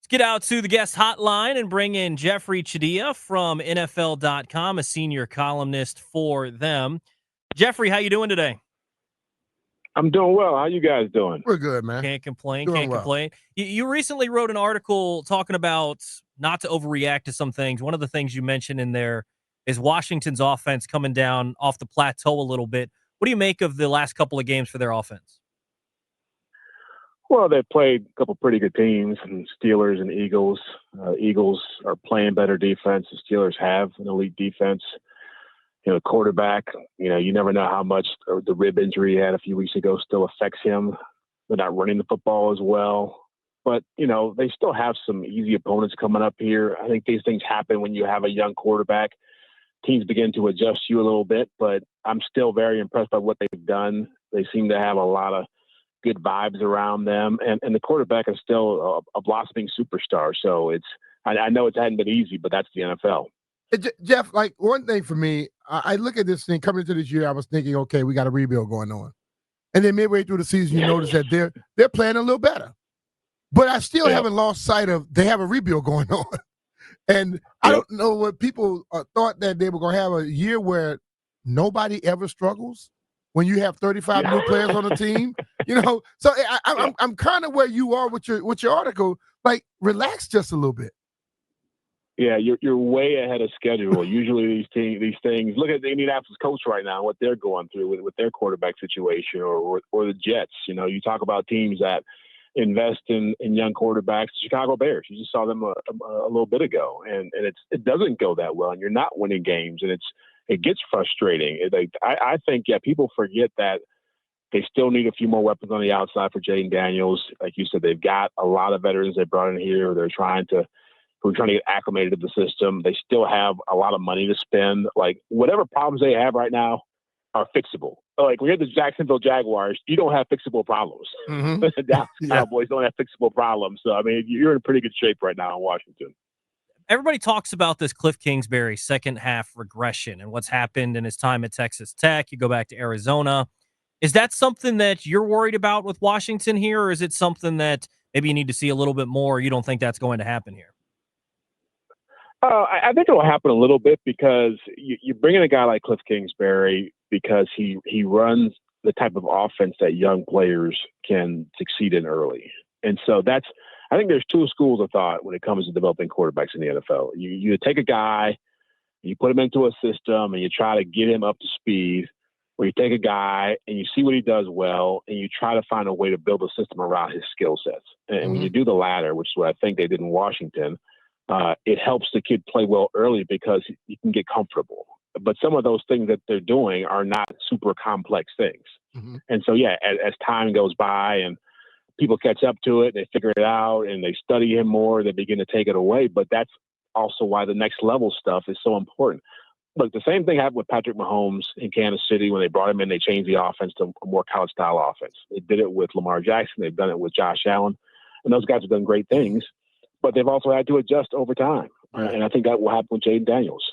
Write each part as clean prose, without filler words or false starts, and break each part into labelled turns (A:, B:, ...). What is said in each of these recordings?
A: Let's get out to the guest hotline and bring in Jeffri Chadiha from NFL.com, a senior columnist for them. Jeffri, how you doing today?
B: I'm doing well. How you guys doing?
C: We're good, man.
A: Can't complain.
C: Doing
A: Can't
C: well.
A: complain. You recently wrote an article talking about not to overreact to some things. One of the things you mentioned in there is Washington's offense coming down off the plateau a little bit. What do you make of the last couple of games for their offense?
B: Well, they've played a couple pretty good teams, and Steelers and Eagles. Eagles are playing better defense. The Steelers have an elite defense. The quarterback, you never know how much the rib injury he had a few weeks ago still affects him. They're not running the football as well. But, they still have some easy opponents coming up here. I think these things happen when you have a young quarterback. Teams begin to adjust you a little bit, but I'm still very impressed by what they've done. They seem to have a lot of good vibes around them. And the quarterback is still a blossoming superstar. So I know it hadn't been easy, but that's the NFL.
C: Jeff, like one thing for me, I look at this thing coming into this year, I was thinking, okay, we got a rebuild going on. And then midway through the season, you notice that they're playing a little better. But I still haven't lost sight of they have a rebuild going on. And I don't know what people thought that they were going to have a year where nobody ever struggles when you have 35 new players on the team. So I'm kind of where you are with your article. Like, relax just a little bit.
B: Yeah, you're way ahead of schedule. Usually these things. Look at the Indianapolis Colts right now, what they're going through with their quarterback situation, or the Jets. You talk about teams that invest in young quarterbacks. Chicago Bears, you just saw them a little bit ago, and it doesn't go that well, and you're not winning games, and it gets frustrating. I think people forget that they still need a few more weapons on the outside for Jaden Daniels. Like you said, they've got a lot of veterans they brought in here. They're trying to get acclimated to the system. They still have a lot of money to spend. Like, whatever problems they have right now are fixable. Like, when you're the Jacksonville Jaguars, you don't have fixable problems.
C: Mm-hmm.
B: The Dallas Cowboys don't have fixable problems. So, I mean, you're in pretty good shape right now in Washington.
A: Everybody talks about this Cliff Kingsbury second half regression and what's happened in his time at Texas Tech. You go back to Arizona. Is that something that you're worried about with Washington here, or is it something that maybe you need to see a little bit more? Or you don't think that's going to happen here?
B: I think it'll happen a little bit because you bring in a guy like Cliff Kingsbury because he runs the type of offense that young players can succeed in early. And so I think there's two schools of thought when it comes to developing quarterbacks in the NFL. You take a guy, you put him into a system, and you try to get him up to speed, or you take a guy and you see what he does well, and you try to find a way to build a system around his skill sets. And when you do the latter, which is what I think they did in Washington, it helps the kid play well early because he can get comfortable. But some of those things that they're doing are not super complex things. Mm-hmm. And so, as time goes by and people catch up to it, they figure it out and they study him more, they begin to take it away. But that's also why the next level stuff is so important. Look, the same thing happened with Patrick Mahomes in Kansas City. When they brought him in, they changed the offense to a more college-style offense. They did it with Lamar Jackson. They've done it with Josh Allen. And those guys have done great things. But they've also had to adjust over time. And I think that will happen with Jaden Daniels.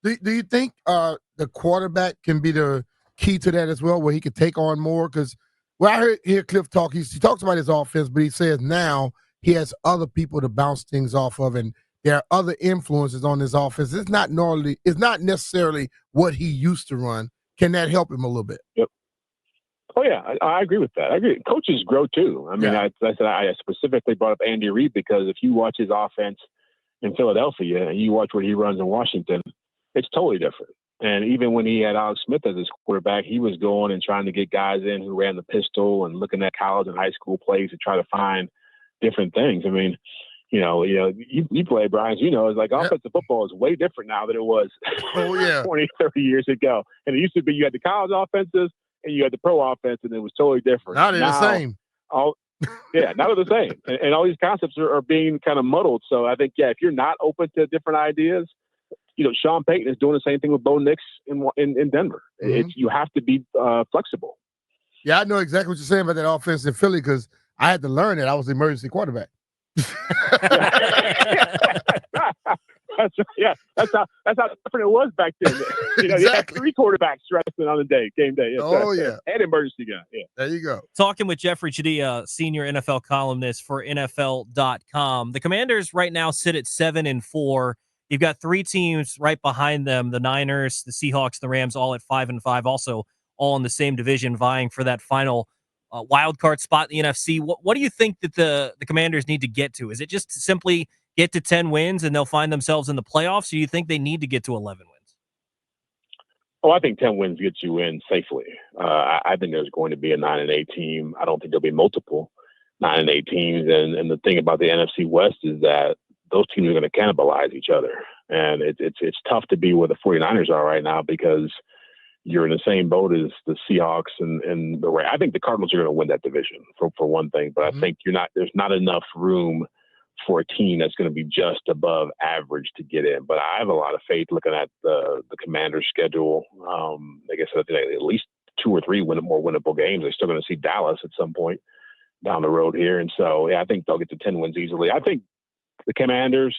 C: Do you think the quarterback can be the key to that as well, where he could take on more? Because I hear Cliff talk, he talks about his offense, but he says now he has other people to bounce things off of, and there are other influences on his offense. It's not necessarily what he used to run. Can that help him a little bit?
B: Yep. Oh, yeah, I agree with that. I agree. Coaches grow, too. I mean, I specifically brought up Andy Reid because if you watch his offense in Philadelphia and you watch what he runs in Washington, it's totally different. And even when he had Alex Smith as his quarterback, he was going and trying to get guys in who ran the pistol and looking at college and high school plays to try to find different things. I mean, you play, Brian, it's like offensive football is way different now than it was 20, 30 years ago. And it used to be you had the college offenses and you had the pro offense, and it was totally different.
C: Now they're the same.
B: Now they're the same. And all these concepts are being kind of muddled. So I think, if you're not open to different ideas, Sean Payton is doing the same thing with Bo Nix in Denver. Mm-hmm. You have to be flexible.
C: Yeah, I know exactly what you're saying about that offense in Philly because I had to learn it. I was the emergency quarterback.
B: That's how different it was back then. You had
C: Exactly.
B: 3 quarterbacks wrestling on the game day.
C: Oh, yeah.
B: And emergency guy. Yeah.
C: There you go.
A: Talking with Jeffri Chadiha, senior NFL columnist for NFL.com. The Commanders right now sit at 7-4. You've got 3 teams right behind them: the Niners, the Seahawks, the Rams, all at 5-5. Also, all in the same division, vying for that final wild card spot in the NFC. What do you think that the Commanders need to get to? Is it just to simply get to 10 wins and they'll find themselves in the playoffs? Or do you think they need to get to 11 wins?
B: Oh, I think 10 wins gets you in safely. I think there's going to be a 9-8 team. I don't think there'll be multiple 9-8 teams. And the thing about the NFC West is that those teams are going to cannibalize each other. And it's tough to be where the 49ers are right now because you're in the same boat as the Seahawks and the Rams. I think the Cardinals are going to win that division for one thing, but I think there's not enough room for a team that's going to be just above average to get in. But I have a lot of faith looking at the Commanders' schedule. Like I said, at least 2 or 3 more winnable games. They're still going to see Dallas at some point down the road here. And so, yeah, I think they'll get to 10 wins easily. I think the Commanders,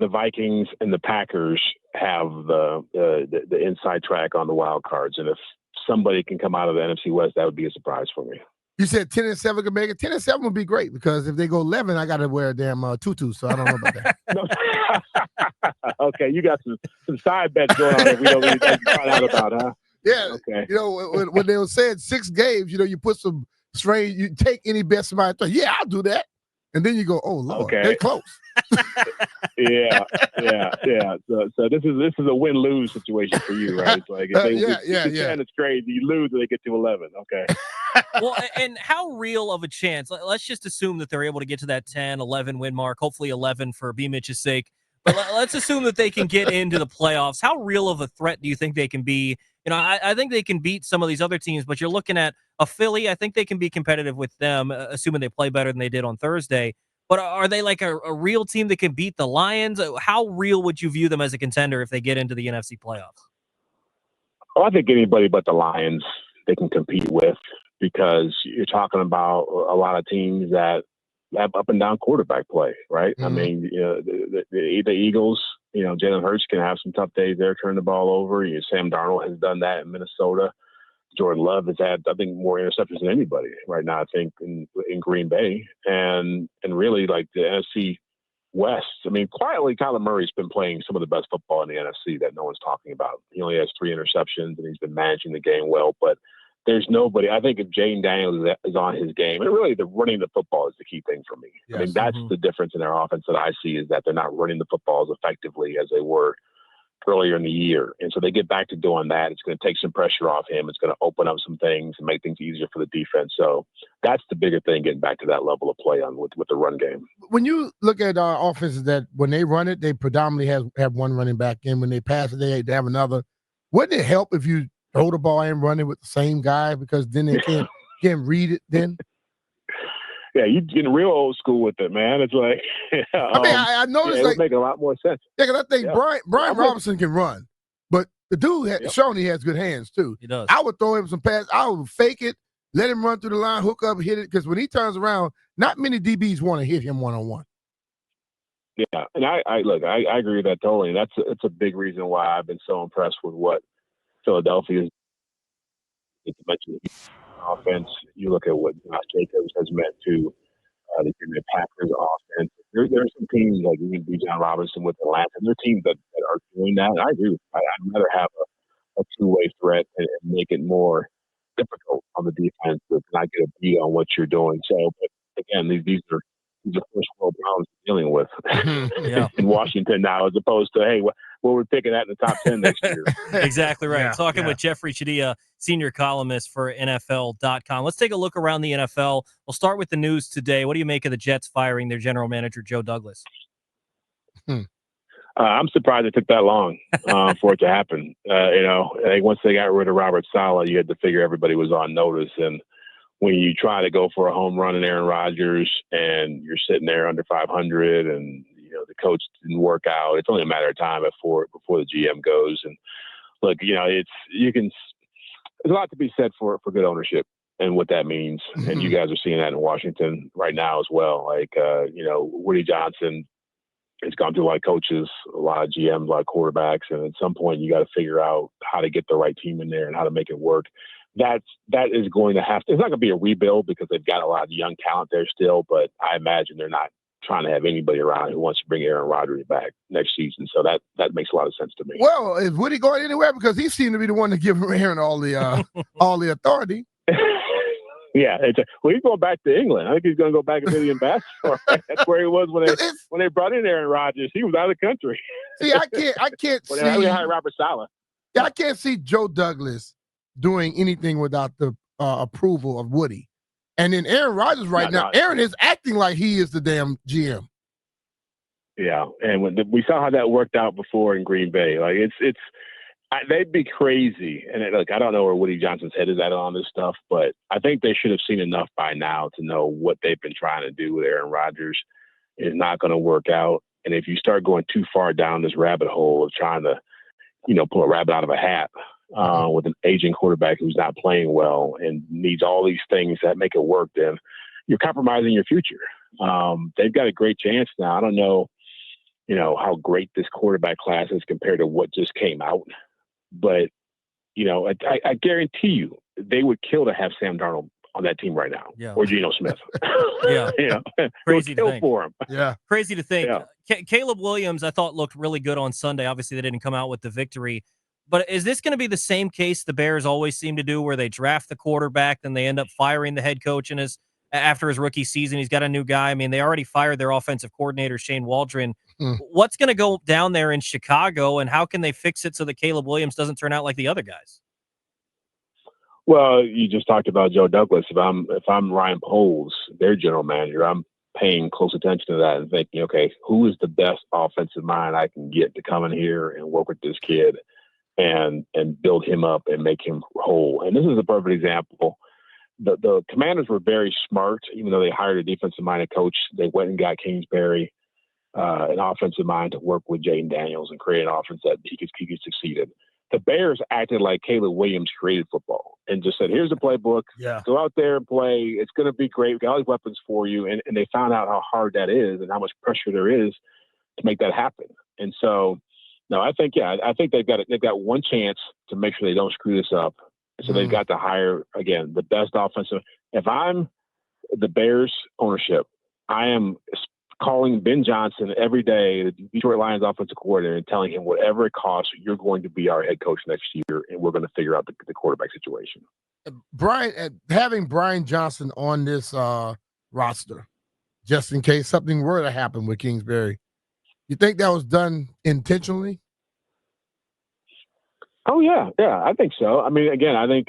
B: the Vikings, and the Packers have the inside track on the wild cards. And if somebody can come out of the NFC West, that would be a surprise for me.
C: You said 10-7 could make it. 10-7 would be great because if they go 11, I got to wear a damn tutu. So I don't know about that.
B: Okay, you got some side bets going on that we don't really find out about, huh?
C: Yeah.
B: Okay.
C: When they were saying 6 games, you put some strange. You take any bet somebody thought, yeah, I'll do that, and then you go, oh Lord, they're close.
B: Yeah. So this is a win-lose situation for you, right? It's like if they get 10, it's crazy. You lose, and they get to 11. Okay.
A: Well, and how real of a chance? Let's just assume that they're able to get to that 10, 11 win mark. Hopefully 11 for BMitch's sake. But let's assume that they can get into the playoffs. How real of a threat do you think they can be? I think they can beat some of these other teams, but you're looking at a Philly. I think they can be competitive with them, assuming they play better than they did on Thursday. But are they like a real team that can beat the Lions? How real would you view them as a contender if they get into the NFC playoffs?
B: Well, I think anybody but the Lions they can compete with because you're talking about a lot of teams that have up and down quarterback play, right? I mean, the Eagles, Jalen Hurts can have some tough days there, turn the ball over. Sam Darnold has done that in Minnesota. Jordan Love has had, I think, more interceptions than anybody right now, I think, in Green Bay. And really, like the NFC West, I mean, quietly, Kyler Murray's been playing some of the best football in the NFC that no one's talking about. He only has 3 interceptions, and he's been managing the game well. But there's nobody. I think if Jane Daniels is on his game, and really the running the football is the key thing for me. Yes. I mean, that's the difference in their offense that I see is that they're not running the football as effectively as they were earlier in the year. And so they get back to doing that. It's going to take some pressure off him. It's going to open up some things and make things easier for the defense. So that's the bigger thing, getting back to that level of play with the run game.
C: When you look at offenses that when they run it, they predominantly have one running back in. When they pass it, they have another. Wouldn't it help if you throw the ball and run it with the same guy because then they can't read it then?
B: Yeah, you're getting real old school with it, man. It's like,
C: I noticed
B: it would make a lot more sense.
C: Yeah, because I think Brian Robinson can run, but the dude Shawnee has good hands too.
A: He does.
C: I would throw him some pass. I would fake it, let him run through the line, hook up, hit it. Because when he turns around, not many DBs want to hit him one-on-one.
B: Yeah, and I agree with that totally. And it's a big reason why I've been so impressed with what Philadelphia is. To mention the offense, you look at what Josh Jacobs has meant to the Packers offense. There are some teams like Bijan Robinson with Atlanta. There are teams that are doing that. And I agree with that. I'd rather have a two-way threat and make it more difficult on the defense to not get a beat on what you're doing. So, but again, these are first world problems we're dealing with in Washington now, as opposed to, hey, what we're picking at in the top 10 next year.
A: Exactly right. Talking with Jeffri Chadiha, senior columnist for NFL.com. Let's take a look around the NFL. We'll start with the news today. What do you make of the Jets firing their general manager, Joe Douglas?
B: I'm surprised it took that long for it to happen. I think once they got rid of Robert Saleh, you had to figure everybody was on notice. And when you try to go for a home run in Aaron Rodgers and you're sitting there under 500 and, the coach didn't work out, it's only a matter of time before the GM goes. And look, there's a lot to be said for good ownership and what that means. Mm-hmm. And you guys are seeing that in Washington right now as well. Like, Woody Johnson it's gone through a lot of coaches, a lot of GMs, a lot of quarterbacks, and at some point you got to figure out how to get the right team in there and how to make it work. That is going to have to. It's not going to be a rebuild because they've got a lot of young talent there still, but I imagine they're not trying to have anybody around who wants to bring Aaron Rodgers back next season. So that makes a lot of sense to me.
C: Well, is Woody going anywhere? Because he seemed to be the one to give Aaron all the authority.
B: Yeah, he's going back to England. I think he's going to go back and be the ambassador. That's where he was when they brought in Aaron Rodgers. He was out of the country.
C: See, I can't see.
B: They hired Robert Saleh.
C: Yeah, I can't see Joe Douglas doing anything without the approval of Woody. And then Aaron Rodgers now, Aaron is acting like he is the damn GM.
B: Yeah, and we saw how that worked out before in Green Bay. Like they'd be crazy. And look, I don't know where Woody Johnson's head is at on this stuff, but I think they should have seen enough by now to know what they've been trying to do with Aaron Rodgers is not going to work out. And if you start going too far down this rabbit hole of trying to, pull a rabbit out of a hat with an aging quarterback who's not playing well and needs all these things that make it work, then you're compromising your future. They've got a great chance now. I don't know, how great this quarterback class is compared to what just came out. But, I guarantee you they would kill to have Sam Darnold on that team right now, or Geno Smith.
A: Yeah. Crazy to think.
B: For him.
C: Yeah.
A: Crazy to think.
B: Yeah.
A: Caleb Williams, I thought, looked really good on Sunday. Obviously, they didn't come out with the victory. But is this going to be the same case the Bears always seem to do where they draft the quarterback, then they end up firing the head coach after his rookie season? He's got a new guy. I mean, they already fired their offensive coordinator, Shane Waldron. What's going to go down there in Chicago, and how can they fix it so that Caleb Williams doesn't turn out like the other guys?
B: Well, you just talked about Joe Douglas. If I'm Ryan Poles, their general manager, I'm paying close attention to that and thinking, okay, who is the best offensive mind I can get to come in here and work with this kid and build him up and make him whole? And this is a perfect example. The Commanders were very smart, even though they hired a defensive-minded coach. They went and got Kingsbury, an offensive mind to work with Jaden Daniels and create an offense that he could succeed in. The Bears acted like Caleb Williams created football and just said, here's the playbook.
C: Yeah.
B: Go out there and play. It's going to be great. We got all these weapons for you. And they found out how hard that is and how much pressure there is to make that happen. And so, no, I think they've got one chance to make sure they don't screw this up. So they've got to hire, again, the best offensive. If I'm the Bears ownership, I am calling Ben Johnson every day, the Detroit Lions offensive coordinator, and telling him whatever it costs, you're going to be our head coach next year, and we're going to figure out the quarterback situation.
C: Brian, having Brian Johnson on this roster, just in case something were to happen with Kingsbury, you think that was done intentionally?
B: Oh, yeah, I think so. I mean, again, I think,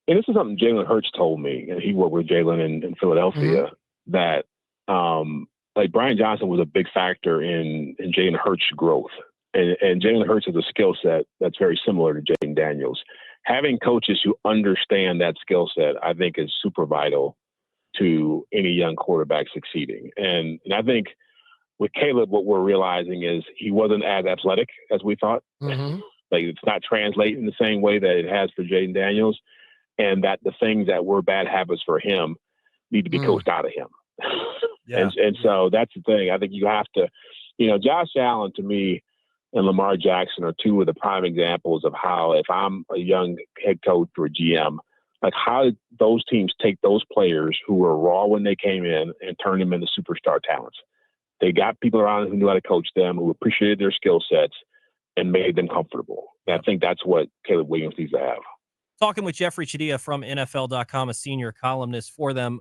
B: and this is something Jalen Hurts told me, and he worked with Jalen in Philadelphia, that like Brian Johnson was a big factor in Jalen Hurts' growth. And Jalen Hurts has a skill set that's very similar to Jaden Daniels. Having coaches who understand that skill set, I think, is super vital to any young quarterback succeeding. And I think with Caleb, what we're realizing is he wasn't as athletic as we thought. Like it's not translating the same way that it has for Jaden Daniels, and that the things that were bad habits for him need to be coached out of him. And so that's the thing. I think you have to, Josh Allen to me and Lamar Jackson are two of the prime examples of how, if I'm a young head coach or GM, like how did those teams take those players who were raw when they came in and turn them into superstar talents? They got people around them who knew how to coach them, who appreciated their skill sets and made them comfortable. And I think that's what Caleb Williams needs to have.
A: Talking with Jeffri Chadiha from NFL.com, a senior columnist for them.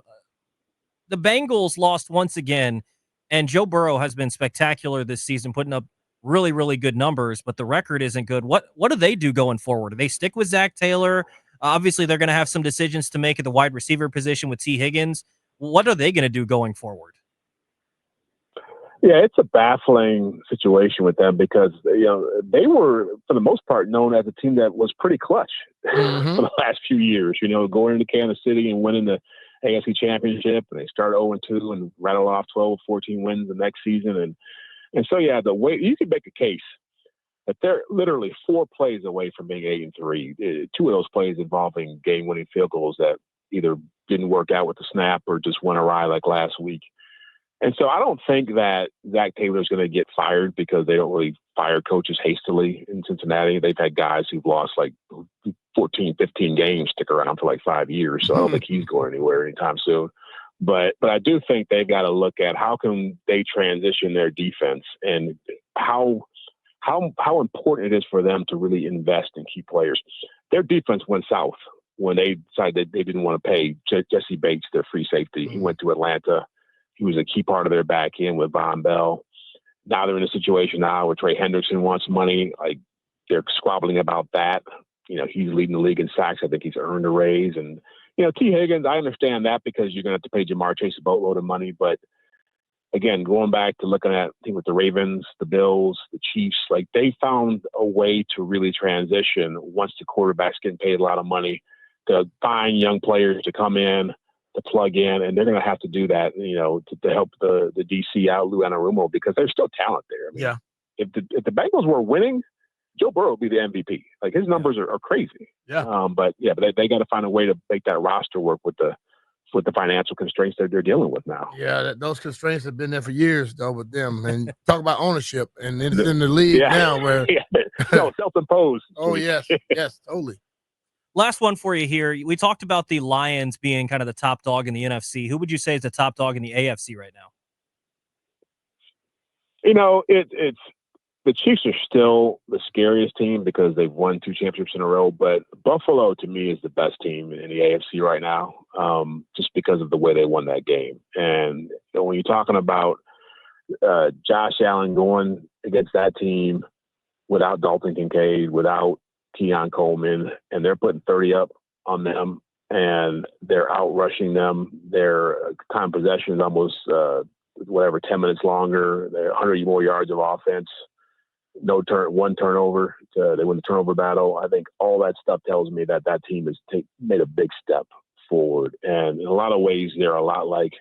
A: The Bengals lost once again, and Joe Burrow has been spectacular this season, putting up really, really good numbers, but the record isn't good. What do they do going forward? Do they stick with Zach Taylor? Obviously, they're going to have some decisions to make at the wide receiver position with T. Higgins. What are they going to do going forward?
B: Yeah, it's a baffling situation with them because, they were, for the most part, known as a team that was pretty clutch for the last few years, going into Kansas City and winning the AFC Championship, and they started 0-2 and rattled off 12, 14 wins the next season. And so, yeah, the way you can make a case that they're literally 4 plays away from being 8-3. 2 of those plays involving game-winning field goals that either didn't work out with the snap or just went awry like last week. And so I don't think that Zach Taylor's going to get fired because they don't really fire coaches hastily in Cincinnati. They've had guys who've lost like 14, 15 games stick around for like 5 years. So I don't think he's going anywhere anytime soon. But I do think they've got to look at how can they transition their defense and how important it is for them to really invest in key players. Their defense went south when they decided that they didn't want to pay Jesse Bates, their free safety. He went to Atlanta. He was a key part of their back end with Von Bell. Now they're in a situation now where Trey Hendrickson wants money. Like they're squabbling about that. You know, he's leading the league in sacks. I think he's earned a raise. And, you know, T. Higgins, I understand that because you're going to have to pay Jamar Chase a boatload of money. But again, going back to looking at, I think with the Ravens, the Bills, the Chiefs, like they found a way to really transition once the quarterback's getting paid a lot of money to find young players to come in, to plug in, and they're going to have to do that, you know, to help the DC out, Lou Anarumo, because there's still talent there. I mean, if the Bengals were winning, Joe Burrow would be the MVP. Like his numbers are crazy. But they got to find a way to make that roster work with the financial constraints that they're dealing with now.
C: Yeah, those constraints have been there for years, though, with them. And talk about ownership, and it's in the league now where
B: self-imposed.
C: Oh yes, totally.
A: Last one for you here. We talked about the Lions being kind of the top dog in the NFC. Who would you say is the top dog in the AFC right now?
B: You know, it's the Chiefs are still the scariest team because they've won 2 championships in a row. But Buffalo, to me, is the best team in the AFC right now, just because of the way they won that game. And you know, when you're talking about Josh Allen going against that team without Dalton Kincaid, without Keon Coleman, and they're putting 30 up on them, and they're out rushing them. Their time possession is almost 10 minutes longer. They're 100 more yards of offense. One turnover. They win the turnover battle. I think all that stuff tells me that team has made a big step forward. And in a lot of ways, they're a lot like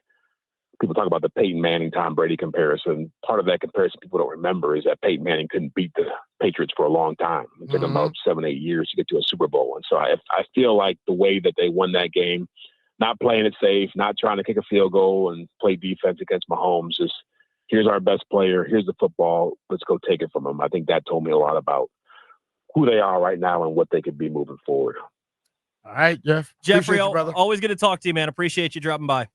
B: people talk about the Peyton Manning, Tom Brady comparison. Part of that comparison people don't remember is that Peyton Manning couldn't beat the Patriots for a long time. It took them about 7-8 years to get to a Super Bowl. And so I feel like the way that they won that game, not playing it safe, not trying to kick a field goal and play defense against Mahomes, is here's our best player, here's the football, let's go take it from them. I think that told me a lot about who they are right now and what they could be moving forward.
C: All right, Jeff.
A: Jeffrey, always good to talk to you, man. Appreciate you dropping by.